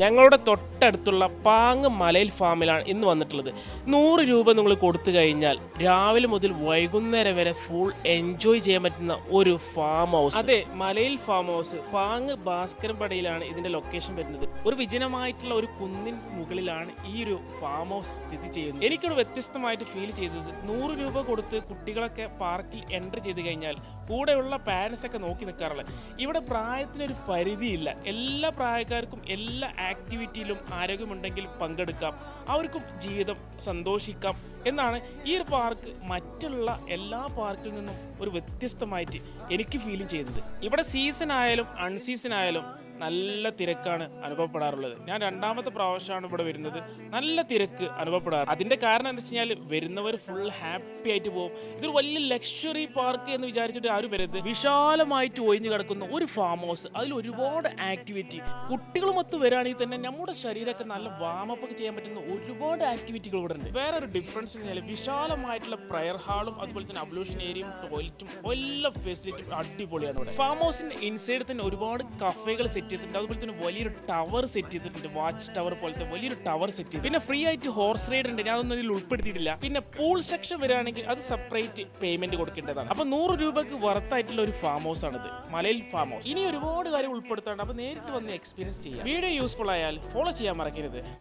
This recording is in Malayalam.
ഞങ്ങളുടെ തൊട്ടടുത്തുള്ള പാങ് മലയിൽ ഫാമിലാണ് ഇന്ന് വന്നിട്ടുള്ളത്. 100 രൂപ നിങ്ങൾ കൊടുത്തു കഴിഞ്ഞാൽ രാവിലെ മുതൽ വൈകുന്നേരം വരെ ഫുൾ എൻജോയ് ചെയ്യാൻ പറ്റുന്ന ഒരു ഫാം ഹൗസ്. അതെ, മലയിൽ ഫാം ഹൗസ് പാങ് ഭാസ്കരൻപടിയിലാണ് ഇതിന്റെ ലൊക്കേഷൻ വരുന്നത്. ഒരു വിജനമായിട്ടുള്ള ഒരു കുന്നിൻ മുകളിലാണ് ഈ ഒരു ഫാം ഹൗസ് സ്ഥിതി ചെയ്യുന്നത്. എനിക്കൊരു വ്യത്യസ്തമായിട്ട് ഫീൽ ചെയ്തത് 100 രൂപ കൊടുത്ത് കുട്ടികളൊക്കെ പാർക്കിൽ എൻട്രി ചെയ്ത് കഴിഞ്ഞാൽ കൂടെയുള്ള പാരൻസ് ഒക്കെ നോക്കി നിൽക്കാറുള്ളത്. ഇവിടെ പ്രായത്തിനൊരു പരിധിയില്ല. എല്ലാ പ്രായക്കാർക്കും എല്ലാ ആക്ടിവിറ്റിയിലും ആരോഗ്യമുണ്ടെങ്കിൽ പങ്കെടുക്കാം, അവർക്കും ജീവിതം സന്തോഷിക്കാം എന്നാണ് ഈ ഒരു പാർക്ക് മറ്റുള്ള എല്ലാ പാർക്കിൽ നിന്നും ഒരു വ്യത്യസ്തമായിട്ട് എനിക്ക് ഫീൽ ചെയ്തത്. ഇവിടെ സീസൺ ആയാലും അൺസീസൺ ആയാലും നല്ല തിരക്കാണ് അനുഭവപ്പെടാറുള്ളത്. ഞാൻ രണ്ടാമത്തെ പ്രാവശ്യമാണ് ഇവിടെ വരുന്നത്. നല്ല തിരക്ക് അനുഭവപ്പെടാറ്. അതിന്റെ കാരണം എന്താ വെച്ച് കഴിഞ്ഞാൽ വരുന്നവർ ഫുൾ ഹാപ്പി ആയിട്ട് പോകും. ഇതൊരു വലിയ ലക്ഷറി പാർക്ക് എന്ന് വിചാരിച്ചിട്ട് ആരും വരരുത്. വിശാലമായിട്ട് ഒഴിഞ്ഞു കിടക്കുന്ന ഒരു ഫാം ഹൗസ്, അതിൽ ഒരുപാട് ആക്ടിവിറ്റി. കുട്ടികളുമൊത്ത് വരികയാണെങ്കിൽ തന്നെ നമ്മുടെ ശരീരമൊക്കെ നല്ല വാമപ്പ് ഒക്കെ ചെയ്യാൻ പറ്റുന്ന ഒരുപാട് ആക്ടിവിറ്റികൾ ഇവിടെ ഉണ്ട്. വേറെ ഒരു ഡിഫറൻസ് എന്ന് പറഞ്ഞാൽ വിശാലമായിട്ടുള്ള പ്രയർ ഹാളും അതുപോലെ തന്നെ അബ്ലൂഷൻ ഏരിയയും ടോയ്ലറ്റും എല്ലാ ഫെസിലിറ്റിയും അടിപൊളിയാണ് ഇവിടെ. ഫാം ഹൗസിന്റെ ഇൻസൈഡ് തന്നെ ഒരുപാട് കഫേകൾ സെറ്റ് ചെയ്തിട്ടുണ്ട്. അതുപോലെ തന്നെ വലിയൊരു ടവർ സെറ്റ് ചെയ്തിട്ടുണ്ട്. വാച്ച് ടവർ പോലത്തെ വലിയൊരു ടവർ സെറ്റ് ചെയ്തു. പിന്നെ ഫ്രീ ആയിട്ട് ഹോർസ് റൈഡ് ഉണ്ട്. ഞാൻ അതൊന്നും ഇതിൽ ഉൾപ്പെടുത്തിയിട്ടില്ല. പിന്നെ പൂൾ സെക്ഷൻ വരികയാണെങ്കിൽ അത് സെപ്പറേറ്റ് പേയ്മെന്റ് കൊടുക്കേണ്ടതാണ്. അപ്പൊ 100 രൂപക്ക് വർത്തായിട്ടുള്ള ഒരു ഫാം ഹൗസ് ആണിത്, മലയിൽ ഫാം ഹൗസ്. ഇനി ഒരുപാട് കാര്യം ഉൾപ്പെടുത്താണ്ട്. അപ്പൊ നേരിട്ട് വന്ന് എക്സ്പീരിയൻസ് ചെയ്യാം. വീഡിയോ യൂസ്ഫുൾ ആയാൽ ഫോളോ ചെയ്യാൻ മറക്കരുത്.